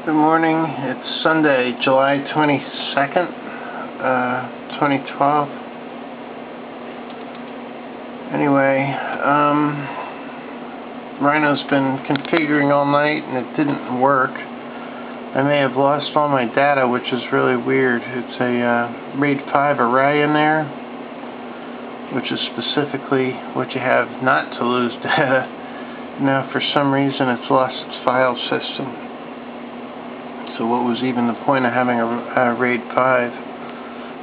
Good morning. It's Sunday, July 22nd, 2012. Anyway, Rhino's been configuring all night and it didn't work. I may have lost all my data, which is really weird. It's a RAID 5 array in there, which is specifically what you have not to lose data. Now, for some reason, it's lost its file system. So what was even the point of having a RAID 5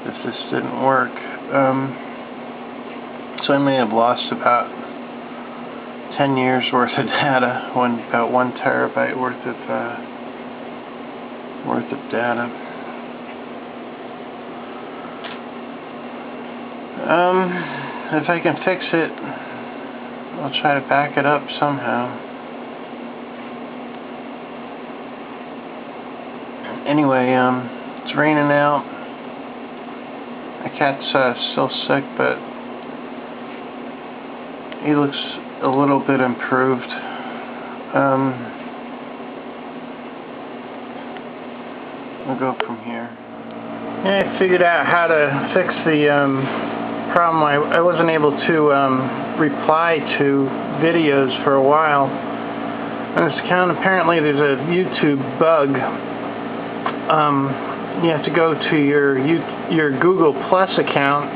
if this didn't work? So I may have lost about 10 years worth of data, about 1 terabyte worth of data. If I can fix it, I'll try to back it up somehow. Anyway, it's raining out. My cat's still sick, but he looks a little bit improved. We'll go from here. Yeah, I figured out how to fix the problem. I wasn't able to reply to videos for a while. On this account, apparently there's a YouTube bug. You have to go to your Google Plus account,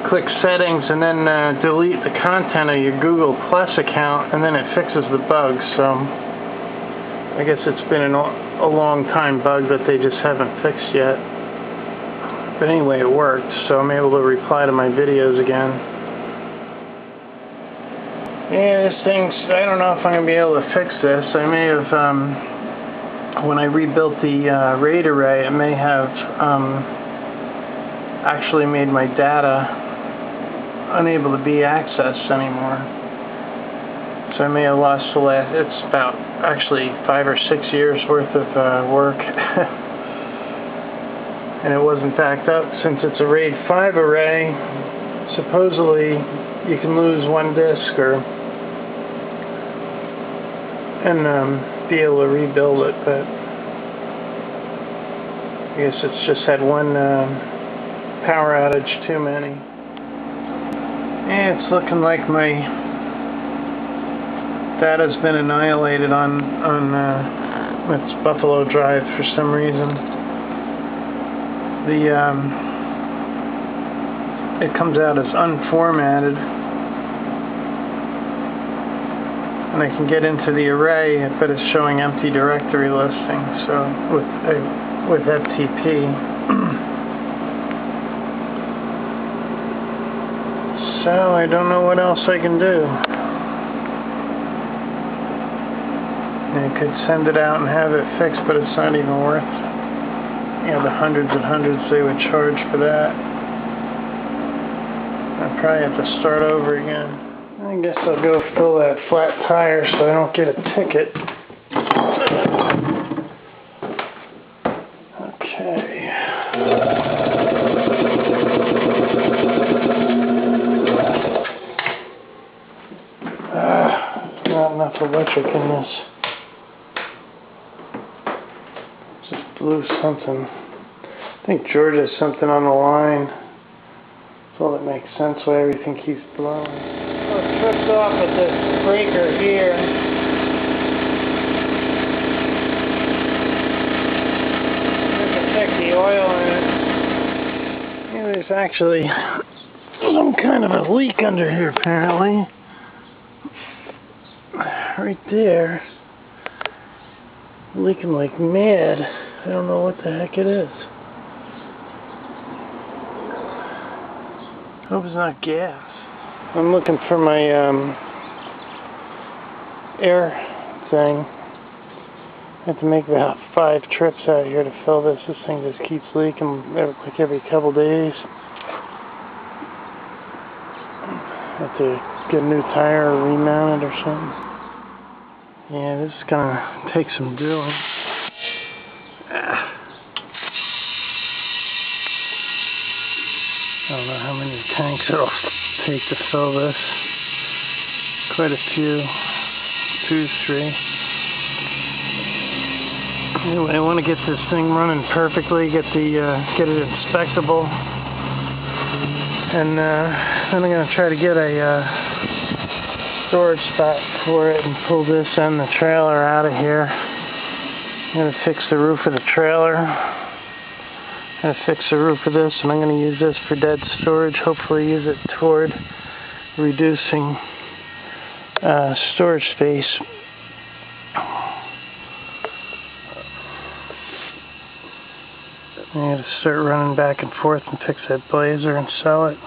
click settings, and then delete the content of your Google Plus account, and then it fixes the bug. So I guess it's been a long time bug that they just haven't fixed yet. But anyway, it worked, so I'm able to reply to my videos again. Yeah, this thing's, I don't know if I'm going to be able to fix this. I may have, when I rebuilt the RAID array, it may have actually made my data unable to be accessed anymore. So I may have lost the last, it's about actually 5 or 6 years worth of work. And it wasn't backed up. Since it's a RAID 5 array, supposedly you can lose one disk and be able to rebuild it, but I guess it's just had one power outage too many. Yeah, it's looking like my data's been annihilated on its Buffalo drive for some reason. It comes out as unformatted, and I can get into the array, but it's showing empty directory listing. So with FTP. So I don't know what else I can do. I could send it out and have it fixed, but it's not even worth, the hundreds and hundreds they would charge for that. I'd probably have to start over again. I guess I'll go fill that flat tire so I don't get a ticket. Okay. Not enough electric in this. Just blew something. I think George has something on the line. That's all that makes sense why everything keeps blowing. Well, it trips off at this breaker here. I can check the oil in it. Yeah, there's actually some kind of a leak under here apparently. Right there. Leaking like mad. I don't know what the heck it is. Hope it's not gas. I'm looking for my air thing. I have to make about 5 trips out here to fill this. This thing just keeps leaking like every couple days. I have to get a new tire or remount it or something. Yeah, this is gonna take some doing. I don't know how many tanks it'll take to fill this. Quite a few. 2, 3. Anyway, I want to get this thing running perfectly, get it inspectable, and then I'm going to try to get a storage spot for it and pull this and the trailer out of here. I'm going to fix the roof of the trailer. I'm going to fix the roof of this, and I'm going to use this for dead storage. Hopefully use it toward reducing storage space. I got to start running back and forth and fix that blazer and sell it.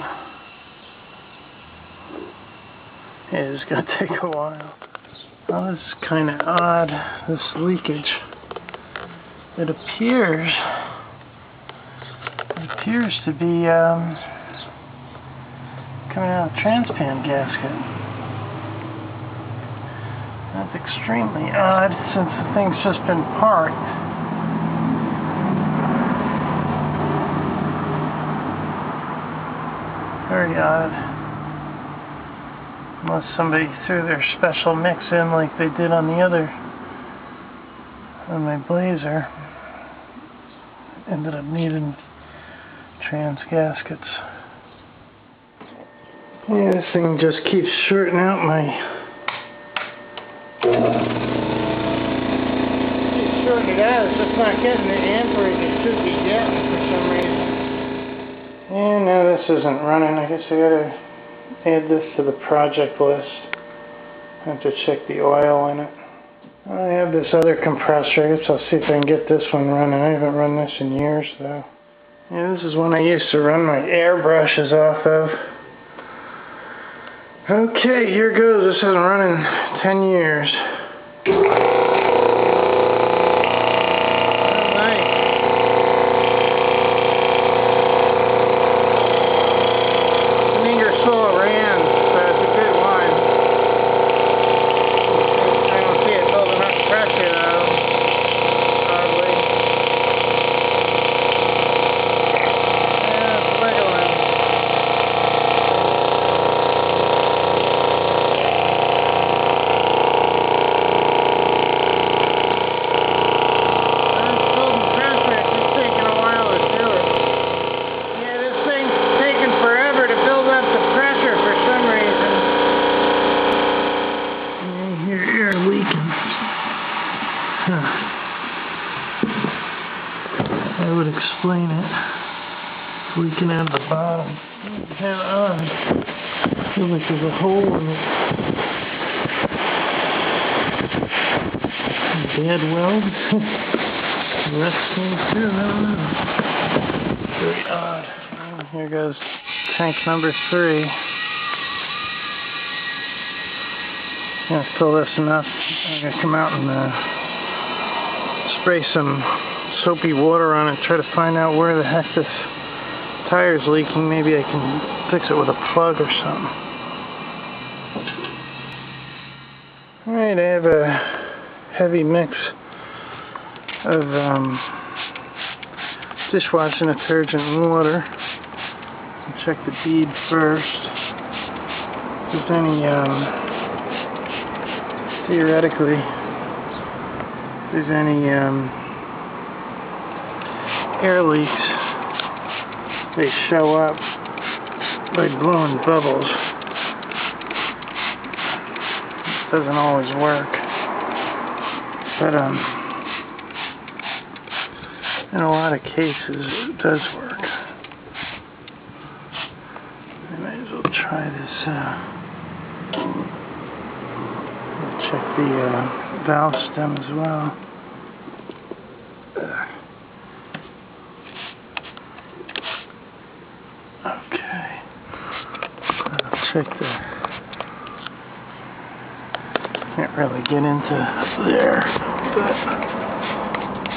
Yeah, it's going to take a while. Oh, this is kind of odd, this leakage. It appears to be coming out of the transpan gasket. That's extremely odd since the thing's just been parked. Very odd. Unless somebody threw their special mix in like they did on my blazer. Ended up needing trans gaskets. Yeah, this thing just keeps shorting out It's shorting it out, it's just not getting the amperage it should be getting for some reason. And now this isn't running. I guess I gotta add this to the project list. I have to check the oil in it. I have this other compressor. I guess I'll see if I can get this one running. I haven't run this in years though. Yeah, this is one I used to run my airbrushes off of. Okay, here goes. This hasn't run in 10 years. I would explain it. It's leaking out of the bottom. It's kind of odd. I feel like there's a hole in it. Bad weld. The rest came through. I don't know. Very odd. Well, here goes tank number 3. I'm going to fill this enough. I'm going to come out and spray some soapy water on it, try to find out where the heck this tire's leaking. Maybe I can fix it with a plug or something. Alright, I have a heavy mix of dishwashing detergent and water. I'll check the bead first. If there's any, theoretically, if there's any air leaks, they show up by blowing bubbles. It doesn't always work, but in a lot of cases it does work. I might as well try this. I'll check the valve stem as well. Okay, I'll check the, can't really get into there, but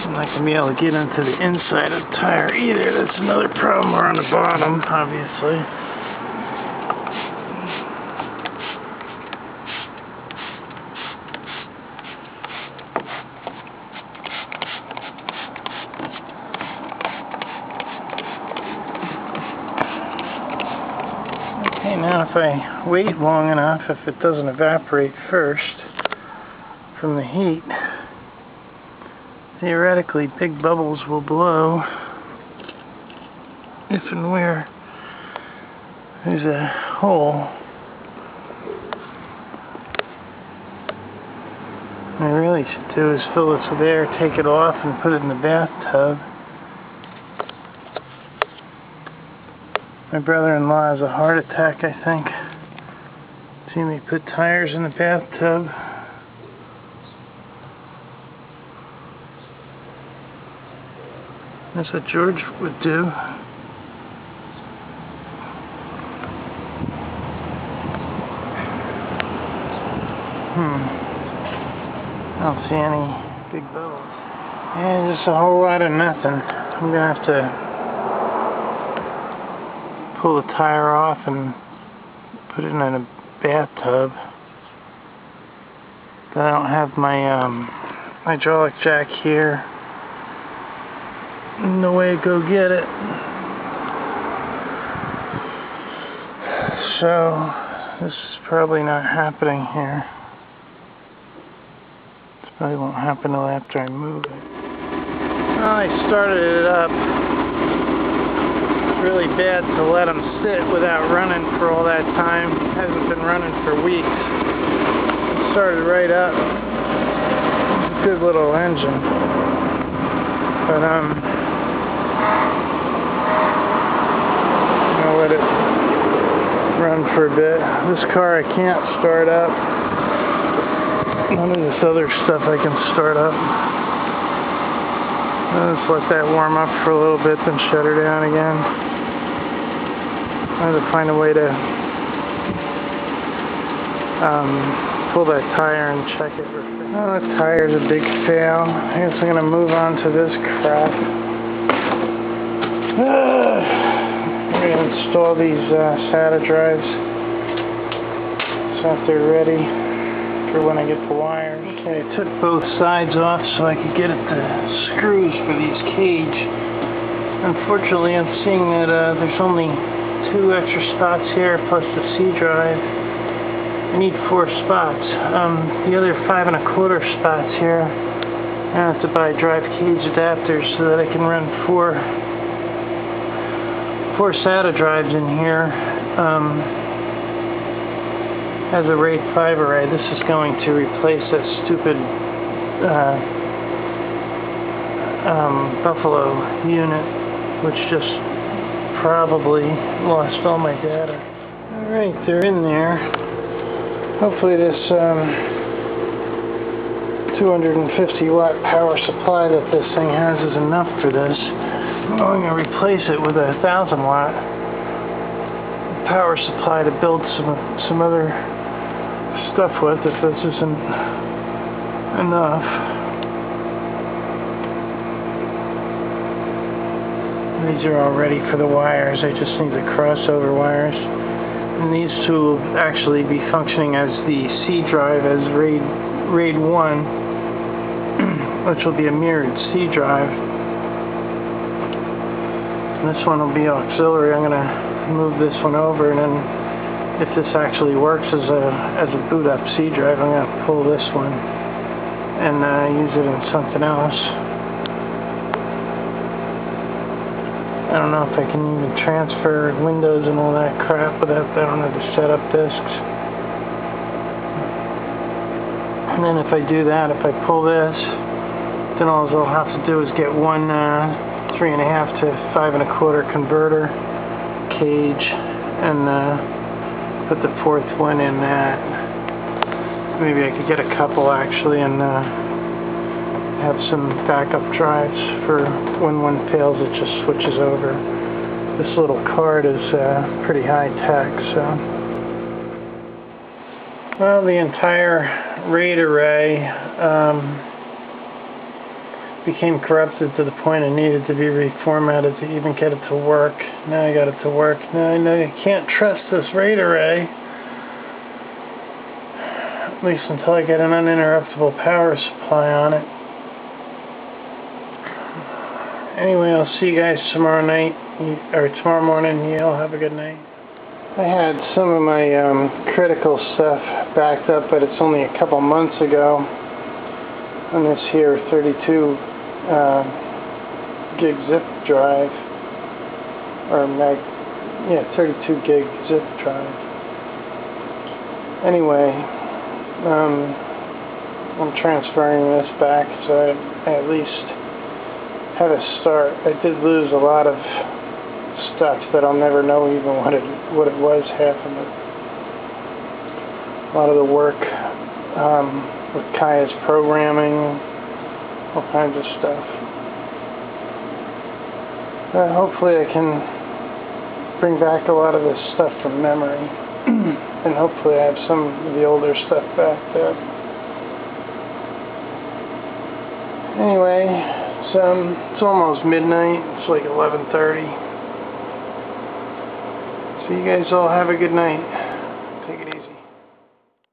I'm not going to be able to get into the inside of the tire either. That's another problem. We're on the bottom, obviously. Okay, now if I wait long enough, if it doesn't evaporate first from the heat, theoretically big bubbles will blow if and where there's a hole. What I really should do is fill this with air, take it off, and put it in the bathtub. My brother-in-law has a heart attack, I think. See me put tires in the bathtub. That's what George would do. I don't see any big bubbles. And just a whole lot of nothing. I'm gonna have to pull the tire off and put it in a bathtub. But I don't have my hydraulic jack here. No way to go get it. So this is probably not happening here. This probably won't happen until after I move it. Well, I started it up. It's really bad to let them sit without running for all that time. It hasn't been running for weeks. It started right up. It's a good little engine. But I'm gonna let it run for a bit. This car I can't start up. None of this other stuff I can start up. I'll just let that warm up for a little bit, then shut her down again. I have to find a way to pull that tire and check it. Oh, that tire's a big fail. I guess I'm going to move on to this crap. I'm going to install these SATA drives so that they're ready for when I get the wires. Okay, I took both sides off so I could get at the screws for these cage. Unfortunately, I'm seeing that there's only 2 extra spots here plus the C drive. I need 4 spots. The other 5 1/4 spots here, I have to buy drive cage adapters so that I can run 4 SATA drives in here. As a RAID 5 array. This is going to replace that stupid Buffalo unit, which just probably lost all my data. Alright, they're in there. Hopefully this 250 watt power supply that this thing has is enough for this. I'm going to replace it with a 1000 watt power supply to build some other stuff with if this isn't enough. These are all ready for the wires. I just need the crossover wires. And these two will actually be functioning as the C drive as RAID 1, which will be a mirrored C drive. And this one will be auxiliary. I'm going to move this one over, and then if this actually works as a boot up C drive, I'm going to pull this one and use it in something else. I don't know if I can even transfer Windows and all that crap without, I don't have to set up disks. And then if I do that, if I pull this, then all I'll have to do is get one 3.5 to 5 1/4 converter cage and put the 4th one in that. Maybe I could get a couple actually and have some backup drives for when one fails, it just switches over. This little card is pretty high tech, so. Well, the entire RAID array became corrupted to the point it needed to be reformatted to even get it to work. Now I got it to work. Now I know you can't trust this RAID array, at least until I get an uninterruptible power supply on it. Anyway, I'll see you guys tomorrow night, or tomorrow morning. You all have a good night. I had some of my critical stuff backed up, but it's only a couple months ago. On this here 32 gig zip drive, or 32 gig zip drive. Anyway, I'm transferring this back so I at least have a start. I did lose a lot of stuff that I'll never know even what it was, half of it. A lot of the work with Kaya's programming, all kinds of stuff. Hopefully I can bring back a lot of this stuff from memory, and hopefully I have some of the older stuff back there. Anyway, it's almost midnight. It's like 11:30. So you guys all have a good night.